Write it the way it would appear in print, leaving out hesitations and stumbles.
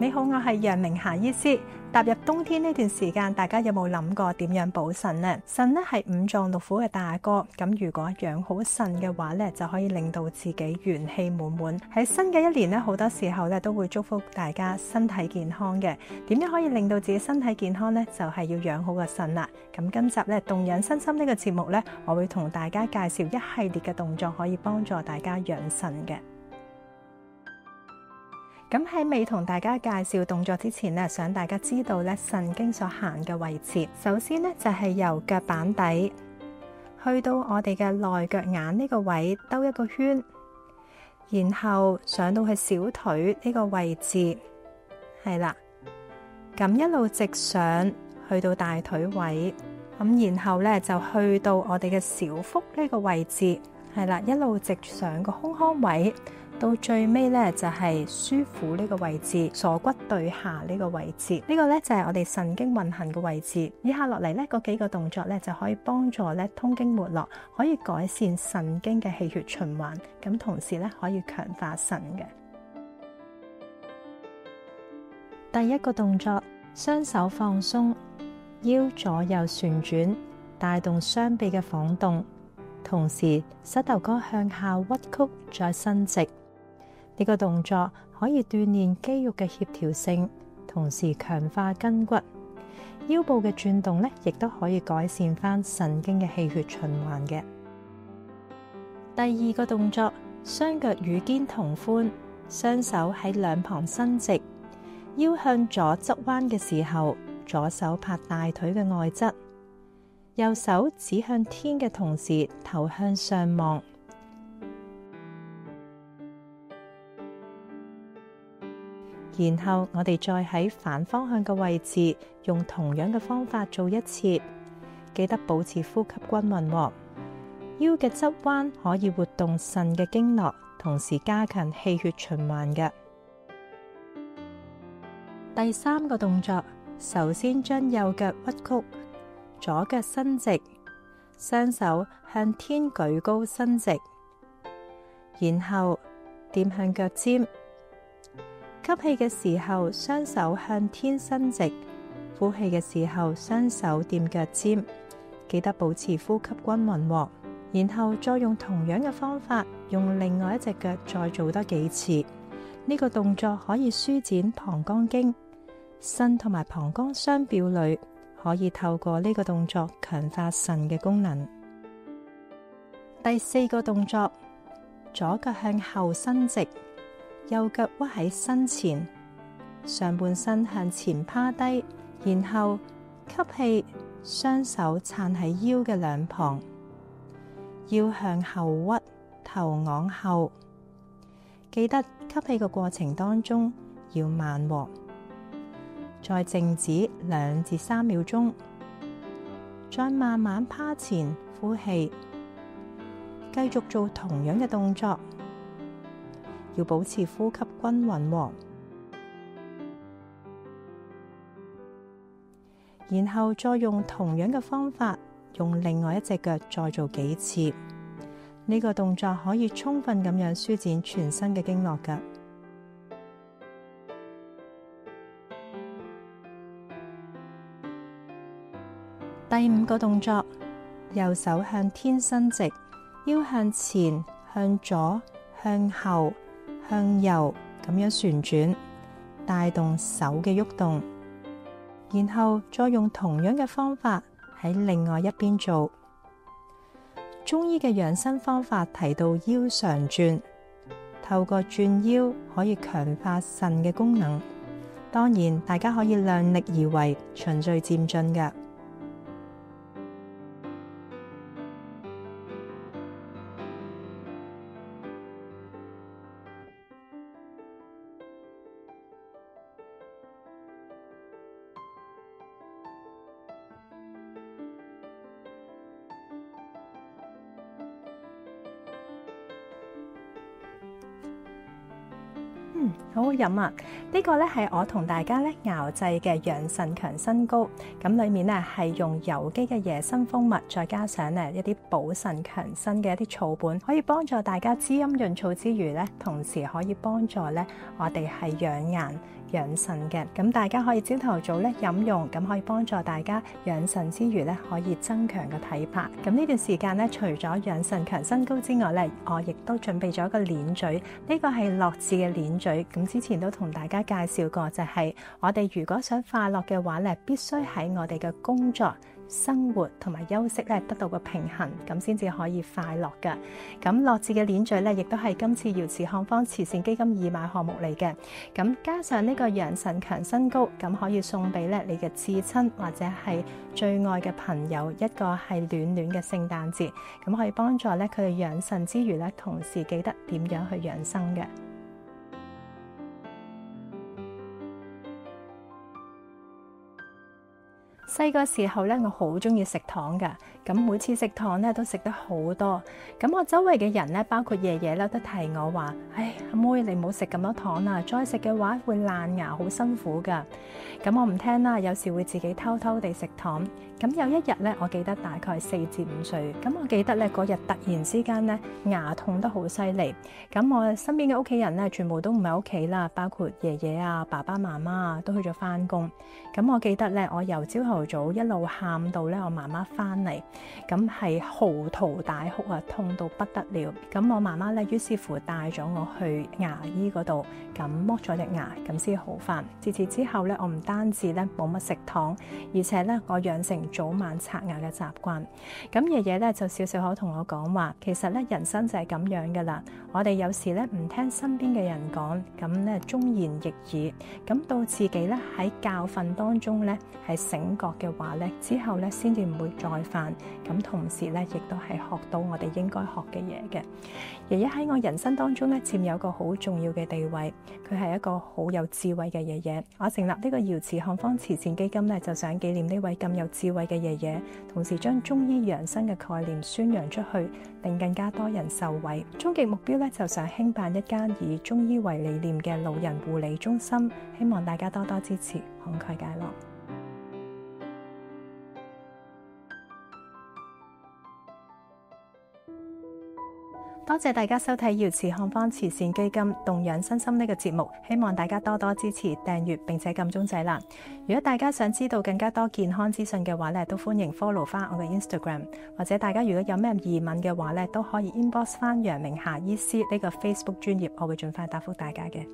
你好，我係楊明霞醫師。踏入冬天呢段時間，大家有冇諗過點樣補腎呢？腎呢係五臟六腑嘅大哥，咁如果養好腎嘅話呢，就可以令到自己元氣滿滿。喺新嘅一年呢，好多時候呢都會祝福大家身體健康嘅。點樣可以令到自己身體健康呢？就係要養好個腎啦。咁今集呢，動養身心呢個節目呢，我會同大家介紹一系列嘅動作，可以幫助大家養腎嘅。咁喺未同大家介紹動作之前呢，想大家知道咧腎經所行嘅位置。首先呢，就係由腳板底去到我哋嘅內腳眼呢個位兜一個圈，然後上到去小腿呢個位置，係啦。咁一路直上去到大腿位，咁然後咧就去到我哋嘅小腹呢個位置，係啦，一路直上個胸腔位。到最尾咧就係樞府呢個位置，鎖骨對下呢個位置，呢個咧就係我哋腎經運行嘅位置。以下落嚟咧嗰幾個動作咧就可以幫助咧通經脈絡，可以改善腎經嘅氣血循環，咁同時咧可以強化腎嘅。第一個動作，雙手放鬆，腰左右旋轉，帶動雙臂嘅晃動，同時膝頭哥向下屈曲再伸直。呢個動作可以鍛煉肌肉嘅協調性，同時強化筋骨。腰部嘅轉動咧，亦都可以改善翻腎經嘅氣血循環嘅。第二個動作，雙腳與肩同寬，雙手喺兩旁伸直，腰向左側彎嘅時候，左手拍大腿嘅外側，右手指向天嘅同時，頭向上望。然後我哋再喺反方向嘅位置，用同樣嘅方法做一次，記得保持呼吸均勻喎。腰嘅側彎可以活動腎嘅經絡，同時加強氣血循環嘅。第三個動作，首先將右腳屈曲，左腳伸直，雙手向天舉高伸直，然後掂向腳尖。吸氣嘅時候，雙手向天伸直；呼氣嘅時候，雙手掂腳尖。記得保持呼吸均勻喎。然後再用同樣嘅方法，用另外一隻腳再做多幾次。呢個動作可以舒展膀胱經，腎同埋膀胱相表裏，可以透過呢個動作強化腎嘅功能。第四個動作，左腳向後伸直。右腳屈喺身前，上半身向前趴低，然後吸氣，雙手撐喺腰嘅兩旁，腰向後屈，頭往後。記得吸氣嘅過程當中要慢喎，再靜止2至3秒鐘，再慢慢趴前呼氣，繼續做同樣嘅動作。要保持呼吸均勻喎，然後再用同樣嘅方法，用另外一隻腳再做幾次。呢個動作可以充分咁樣舒展全身嘅經絡㗎。第五個動作，右手向天伸直，腰向前、向左、向後、向右咁樣旋轉，帶動手嘅喐動，然後再用同樣嘅方法喺另外一邊做。中醫嘅養生方法提到腰上轉，透過轉腰可以強化腎嘅功能。當然，大家可以量力而為，循序漸進嘅。好好飲啊！呢個咧係我同大家咧熬製嘅養腎強身膏，咁裏面咧係用有機嘅椰心蜂蜜，再加上咧一啲補腎強身嘅一啲草本，可以幫助大家滋陰潤燥之餘咧，同時可以幫助咧我哋係養顏養腎嘅。咁大家可以朝頭早咧飲用，咁可以幫助大家養腎之餘咧，可以增強個體魄。咁呢段時間咧，除咗養腎強身膏之外咧，我亦都準備咗一個鏈咀，呢個係樂智嘅鏈咀。咁之前都同大家介紹過，就係我哋如果想快樂嘅話咧，必須喺我哋嘅工作、生活同埋休息咧得到個平衡，咁先至可以快樂噶。咁樂智嘅鏈咀咧，亦都係今次瑤池漢方慈善基金義賣項目嚟嘅。咁加上呢個養腎強身膏，咁可以送俾咧你嘅至親或者係最愛嘅朋友一個係暖暖嘅聖誕節，咁可以幫助咧佢哋養腎之餘咧，同時記得點樣去養生嘅。細個時候咧，我好中意食糖噶，咁每次食糖咧都食得好多。咁我周圍嘅人咧，包括爺爺咧，都提我話：唉，阿妹你唔好食咁多糖啦，再食嘅話會爛牙，好辛苦噶。咁我唔聽啦，有時會自己偷偷地食糖。咁有一日咧，我記得大概4至5歲，咁我記得咧嗰日突然之間咧牙痛得好犀利。咁我身邊嘅屋企人咧，全部都唔喺屋企啦，包括爺爺啊、爸爸媽媽啊，都去咗返工。咁我記得咧，我由朝頭早一路喊到咧，我媽媽翻嚟，咁係嚎啕大哭啊，痛到不得了。咁我媽媽咧，於是乎帶咗我去牙醫嗰度，咁剝咗隻牙，咁先好返。自此之後咧，我唔單止咧冇乜食糖，而且咧我養成早晚刷牙嘅習慣。咁爺爺咧就少少口同我講話，其實咧人生就係咁樣噶啦。我哋有時咧唔聽身邊嘅人講，咁咧忠言逆耳，咁到自己咧喺教訓當中咧係醒覺嘅話咧，之後咧先至唔會再犯。咁同時咧亦都係學到我哋應該學嘅嘢嘅。爺爺喺我人生當中咧佔有一個好重要嘅地位，佢係一個好有智慧嘅爺爺。我成立呢個瑤池漢方慈善基金咧，就想紀念呢位咁有智慧嘅爺爺，同時將中醫養生嘅概念宣揚出去，令更加多人受惠。終極目標咧就想興辦一間以中醫為理念嘅老人護理中心，希望大家多多支持，慷慨解囊。多謝大家收睇瑤池漢方慈善基金動養身心呢個節目，希望大家多多支持、訂閱並且撳鐘仔啦。如果大家想知道更加多健康資訊嘅話咧，都歡迎 follow 翻我嘅 Instagram， 或者大家如果有咩疑問嘅話咧，都可以 inbox 翻楊明霞醫師呢個 Facebook 專頁，我會盡快答覆大家嘅。